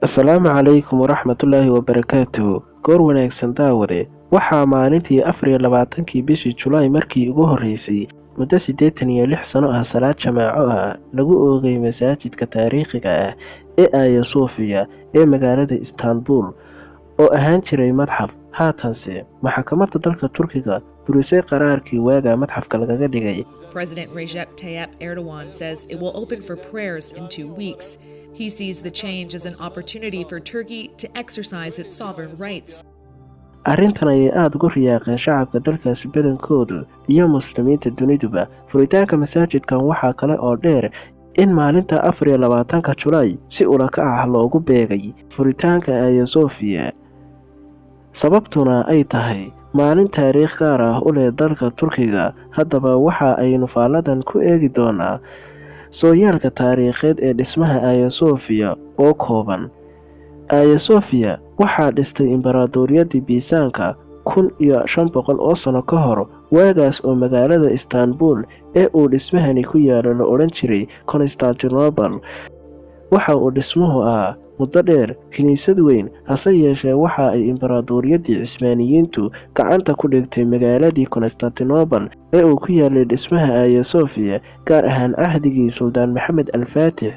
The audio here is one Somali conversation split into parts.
Asalaamu calaykum waraxmatullaahi wabarakaatuhu. Goor wanaagsan daawade. Waxaa maalintii 24-kii bishii Julaay markii ugu horeysay muddo 86 sano ah salaad jamaaco ah lagu oogay masaajidka taariikhiga ah ee Hagia Sophia ee magaalada Istanbul oo ahaan jiray madxaf. Haatanse maxkamadda dalka Turkiga burisay qaraarkii waaga madxafka lagaga dhigay. President Recep Tayyip Erdogan says it will open for prayers in 2 weeks. He sees the change as an opportunity for Turkey to exercise its sovereign rights. Arrintan ayay aad ugu riyaaqeen shacabka dalkaasi badankoodu iyo muslimiinta duniduba. Furitaanka masaajidkan waxaa kale oo dheer in maalinta 24-ka Julaay si ulaka ah loogu beegay furitaanka Hagia Sophia, sababtuna ay tahay maalin taariikh gaar ah u leh dalka Turkiga. Haddaba waxa aynu faaladan ku eegi doonaa sooyaalka taariikheed ee dhismaha Hagia Sophia oo kooban. Hagia Sophia waxaa dhistay Imbaradoriyadii Biisaanka 1500 oo sano ka hor, waagaas oo magaalada Istanbul ee uu dhismahani ku yaalo la odhan jiray Constantinople. Waxa uu dhismuhu ahaa muddo dheer kiniisad weyn, hase yeeshee waxa ay Imbaradoriyadii Cismaaniyiintu gacanta ku dhigtay magaaladii Constantinople ee uu ku yaalay dhismaha Hagia Sophia, gaar ahaan cahdigii Suldaan Maxamed Al-Faatix.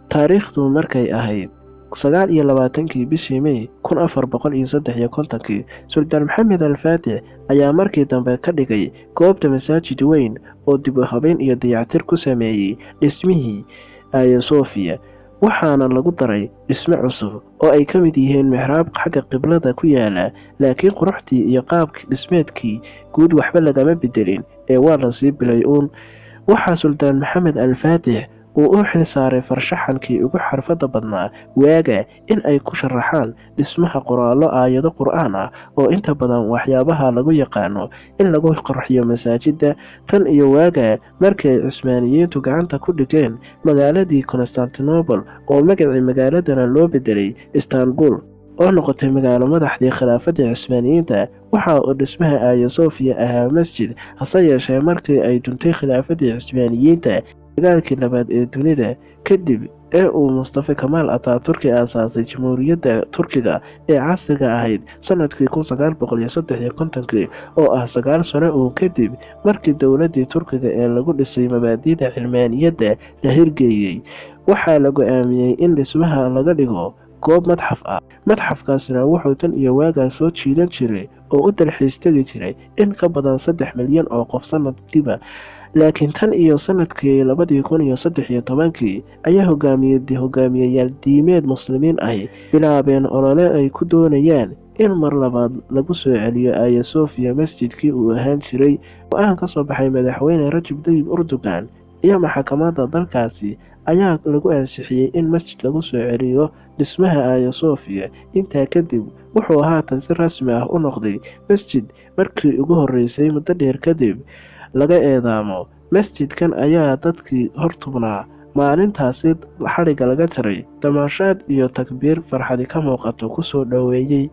Taariikhdu markay ahayd 29-kii bishii May 1453, Suldaan Maxamed Al-Faatix ayaa markii dambe ka dhigay goobta masaajid weyn oo dib u habeyn iyo dayactir ku sameeyay dhismihii Hagia Sophia, waxaana lagu daray dhisme cusub oo ay ka mid yihiin mixraab xagga qiblada ku yaala, laakiin quruxdii iyo qaabkii dhismeedkii guud waxba lagama bedelin ee waa la sii bilay uun. Waxaa Suldaan Maxamed Al-Faatix uu u xil saaray farshaxankii ugu xirfadda badnaa waaga in ay ku sharaxaan dhismaha qoraallo aayado qur'aan ah oo inta badan waxyaabaha lagu yaqaano in lagu qurxiyo masaajidda. Tan iyo waaga markii ay Cismaaniyiintu gacanta ku dhigeen magaaladii Constantinople oo magacii magaaladana loo bedelay Istanbul oo noqotay magaalo madaxdii khilaafadda Cismaaniyiinta, waxa uu dhismaha Hagia Sophia ahaa masjid. Hase yeeshee markii ay duntay khilaafadii Cismaaniyiinta dagaalkii labaad ee dunida kadib ee uu Mustafa Kemal Atatürk aasaasay Jamhuuriyadda Turkiga ee casriga ahayd sanadkii 1953 oo ah 9 sano oo kadib markii dowladdii Turkiga ee lagu dhisay mabaadi'da cilmaaniyadda la hirgeliyay, waxaa la go'aamiyay in dhismaha laga dhigo goob madxaf ah. Madxafkaasina wuxuu tan iyo waagaas soo jiidan jiray oo u dalxiis tegi jiray in ka badan 3 milyan oo qof sanadkiiba. Laakiin tan iyo sanadkii 2013 ayaa hogaamiyayaal diimeed muslimiin ahi bilaabeen olole ay ku doonayaan in mar labaad lagu soo celiyo Hagia Sophia masjidkii uu ahaan jiray. Go'aan ka soo baxay madaxweyne Recep Tayyip Erdogan iyo maxkamadda dalkaasi ayaa lagu ansixiyay in masjid lagu soo celiyo dhismaha Hagia Sophia. Intaa kadib wuxuu haatan si rasmi ah u noqday masjid markii ugu horeysay muddo dheer kadib laga eedaamo. Masjidkan ayaa dadkii hortubnaa maalintaasi xadhigga laga jaray, damaashaad iyo takbiir farxadi ka muuqato ku soo dhoweeyay.